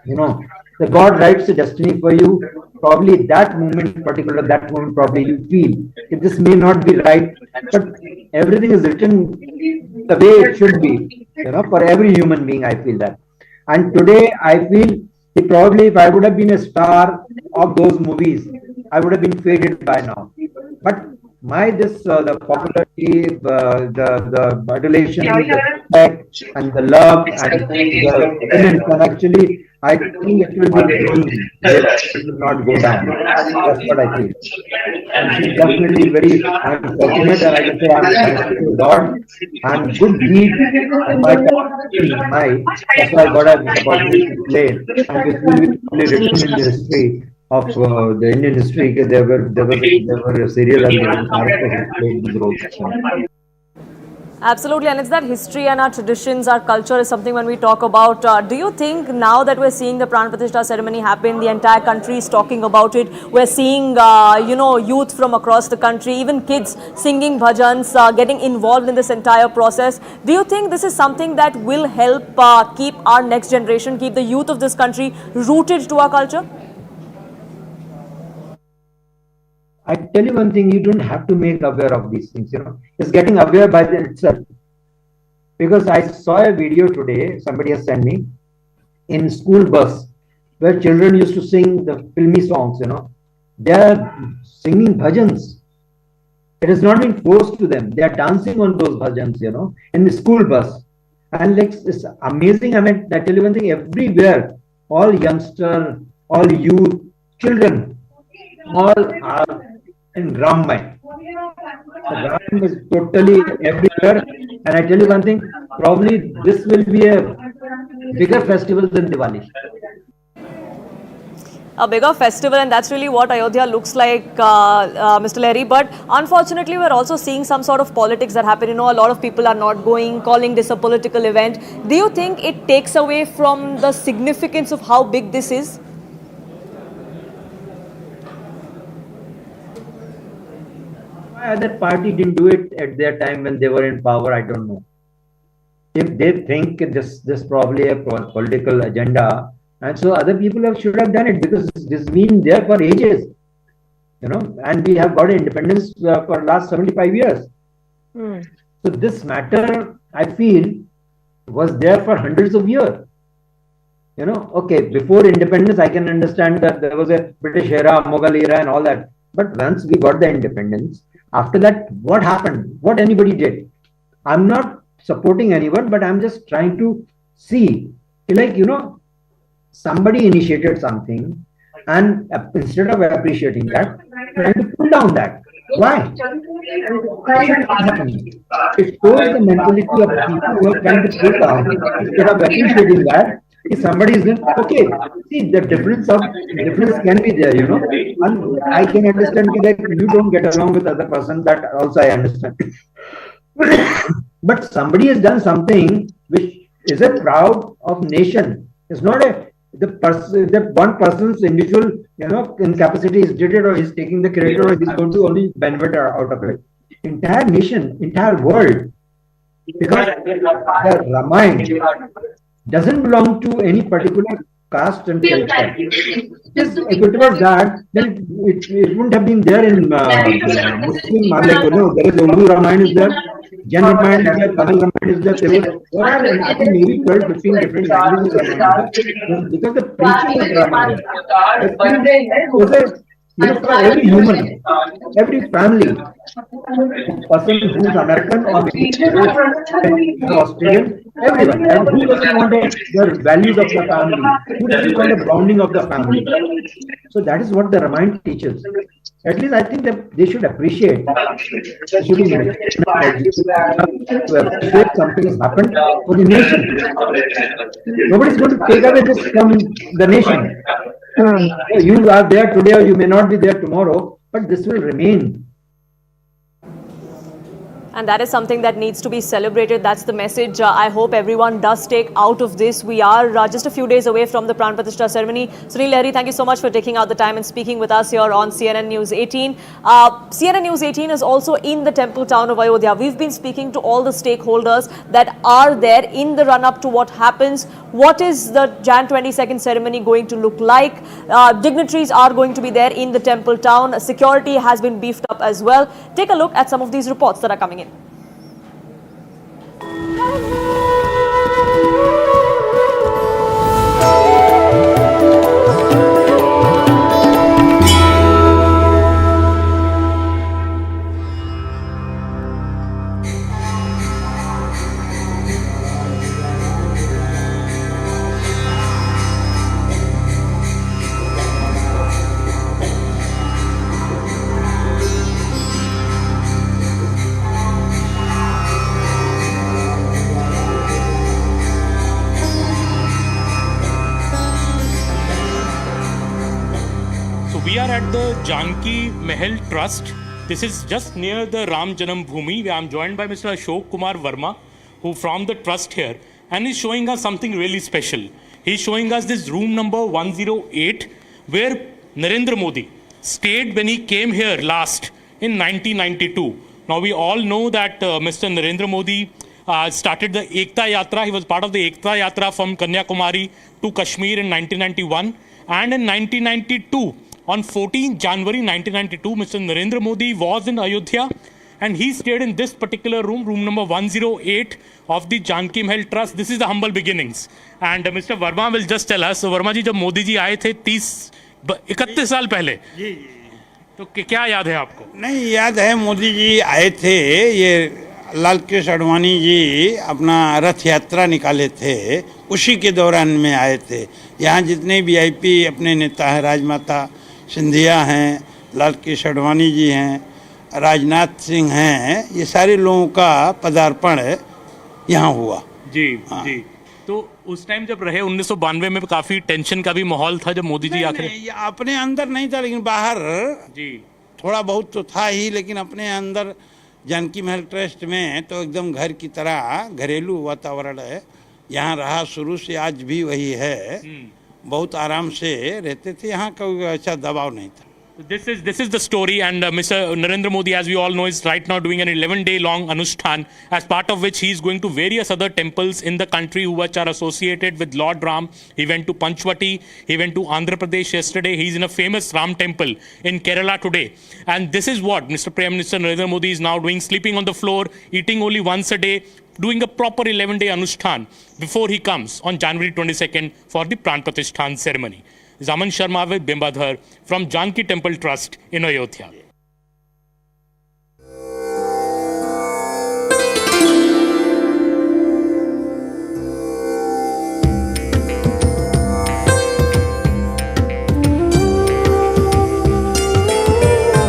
The God writes a destiny for you. Probably that moment, probably you feel this may not be right, but everything is written the way it should be. For every human being, I feel that. And today I feel probably if I would have been a star of those movies, I would have been faded by now. But the popularity, the adulation, the respect, and the love, and the actually, I think it will be it will not go down. That's what I feel. And she's definitely I'm fortunate, and I can say I'm thankful to God and good deed by that's why God has this opportunity to play, and it will be probably written in the history of the Indian history. There were a serial and there were characters who played these roles. Absolutely, and it's that history and our traditions, our culture is something when we talk about. Do you think now that we're seeing the Pran Pratistha ceremony happen, the entire country is talking about it, we're seeing, youth from across the country, even kids singing bhajans, getting involved in this entire process. Do you think this is something that will help keep our next generation, keep the youth of this country rooted to our culture? I tell you one thing, you don't have to make aware of these things, It's getting aware by itself. Because I saw a video today, somebody has sent me, in school bus, where children used to sing the filmy songs, They are singing bhajans. It has not been forced to them. They are dancing on those bhajans, in the school bus. And it's amazing. I mean, I tell you one thing, everywhere, all youngsters, all youth, children, all are in Ramayana. Ramayana is totally everywhere, and I tell you one thing, probably this will be a bigger festival than Diwali. A bigger festival, and that's really what Ayodhya looks like, Mr. Lahiri. But unfortunately, we're also seeing some sort of politics that happen. A lot of people are not going, calling this a political event. Do you think it takes away from the significance of how big this is? Why other party didn't do it at their time when they were in power, I don't know. If they think this probably a political agenda, and so other people should have done it, because this has been there for ages, and we have got independence for last 75 years. So this matter, I feel, was there for hundreds of years. Okay, before independence, I can understand that there was a British era, Mughal era, and all that. But once we got the independence, after that, what happened? What anybody did? I'm not supporting anyone, but I'm just trying to see, somebody initiated something, and instead of appreciating that, trying to pull down that. Why? It should not happen. It shows the mentality of people who are trying to take out instead of appreciating that. If somebody is doing okay, see the difference can be there, and I can understand that you don't get along with other person. That also I understand. But somebody has done something which is a proud of nation. It's not the one person's individual, incapacity is did it or he's taking the credit or he's going to only benefit out of it. Entire nation, entire world, because the Ramayana doesn't belong to any particular caste and culture. If it was that, then it wouldn't have been there in Muslim Malay. No, there is Urdu Ramayana is there, Jain Ramayana is there, Tamil Ramayana is there. There are I think maybe 12, 15 different languages of Ramayana. Because the preaching of Ramayana, for every human, every family, person who is American or Australian, everyone, and who doesn't want the values of the family, who doesn't want the bonding of the family. So that is what the Ramayana teaches. At least I think that they should appreciate. Something has happened for the nation. Nobody is going to take away this from the nation. You are there today or you may not be there tomorrow, but this will remain. And that is something that needs to be celebrated. That's the message I hope everyone does take out of this. We are just a few days away from the Pran Pratistha ceremony. Sree Lahiri, thank you so much for taking out the time and speaking with us here on CNN News 18. CNN News 18 is also in the temple town of Ayodhya. We've been speaking to all the stakeholders that are there in the run-up to what happens. What is the Jan 22nd ceremony going to look like? Dignitaries are going to be there in the temple town. Security has been beefed up as well. Take a look at some of these reports that are coming in. We are at the Janki Mahal Trust. This is just near the Ram Janam Bhoomi. I am joined by Mr. Ashok Kumar Verma, who from the trust here, and he's showing us something really special. He's showing us this room number 108, where Narendra Modi stayed when he came here last in 1992. Now we all know that Mr. Narendra Modi started the Ekta Yatra. He was part of the Ekta Yatra from Kanyakumari to Kashmir in 1991, and in 1992. On 14 January 1992, Mr. Narendra Modi was in Ayodhya and he stayed in this particular room, room number 108 of the Janki Mahal Trust. This is the humble beginnings. And Mr. Verma will just tell us. So Verma ji, जब मोदी जी आए थे 31 साल पहले, तो क्या याद है आपको? नहीं याद है, मोदी जी आए थे, ये लाल कृष्ण अडवाणी जी अपना रथ यात्रा निकाले थे, उसी के दौरान में आए थे। यहाँ जितने VIP अपने नेता हैं, राजमाता सिंधिया हैं, लाल कृष्ण अडवाणी जी हैं, राजनाथ सिंह हैं, ये सारे लोगों का पदार्पण यहाँ हुआ। जी जी। तो उस टाइम जब रहे 1992 में काफी टेंशन का भी माहौल था जब मोदी जी आखिर अपने अंदर नहीं था, लेकिन बाहर जी थोड़ा बहुत तो था ही, लेकिन अपने अंदर जानकी महल ट्रस्ट में तो एकदम घर की तरह घरेलू वातावरण है। यहाँ रहा शुरू से, आज भी वही है। बहुत आराम से रहते थे, यहाँ कोई ऐसा दबाव नहीं था। This is the story, and Mr. Narendra Modi, as we all know, is right now doing an 11-day long Anushthan, as part of which he is going to various other temples in the country which are associated with Lord Ram. He went to Panchvati, he went to Andhra Pradesh yesterday, he's in a famous Ram temple in Kerala today. And this is what Mr. Prime Minister Narendra Modi is now doing, sleeping on the floor, eating only once a day, doing a proper 11-day Anushthan before he comes on January 22nd for the Pran Pratistha ceremony. Zaman Sharma with Veerabhadra from Janki Temple Trust in Ayodhya.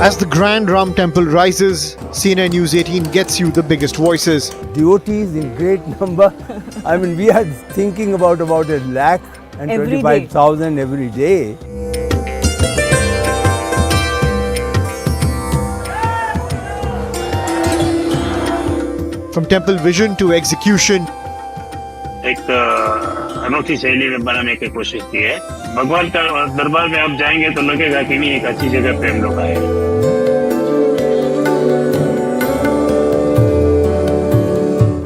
As the Grand Ram Temple rises, CNN News 18 gets you the biggest voices. Devotees in great number. I mean, we are thinking about 1,25,000 every day. From temple vision to execution, एक अनोखी शैली में बनाने की कोशिश की है। भगवान का दरबार में आप जाएंगे तो लगेगा कि नहीं एक अच्छी जगह पे हम लोग आए।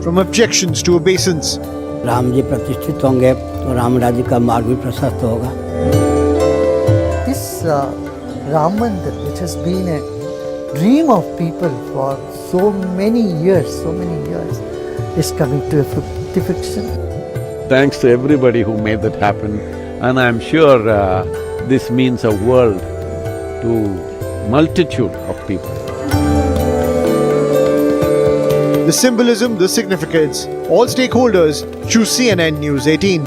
from objections to obeisance. Ram ji प्रतिष्ठित होंगे तो राम राज्य का मार्ग भी प्रशस्त होगा। This Ram Mandir, which has been a dream of people for so many years, is coming to a fruition. Thanks to everybody who made that happen, and I'm sure this means a world to multitude of people. The symbolism, the significance. All stakeholders choose CNN News 18.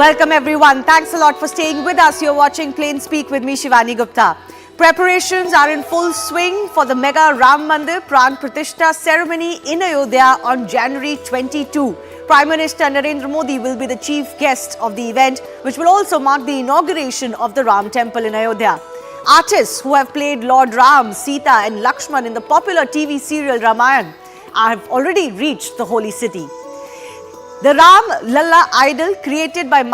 Welcome everyone. Thanks a lot for staying with us. You're watching Plain Speak with me, Shivani Gupta. Preparations are in full swing for the mega Ram Mandir Pran Pratistha ceremony in Ayodhya on January 22. Prime Minister Narendra Modi will be the chief guest of the event, which will also mark the inauguration of the Ram Temple in Ayodhya. Artists who have played Lord Ram, Sita and Lakshman in the popular TV serial Ramayana have already reached the holy city. The Ram Lalla idol created by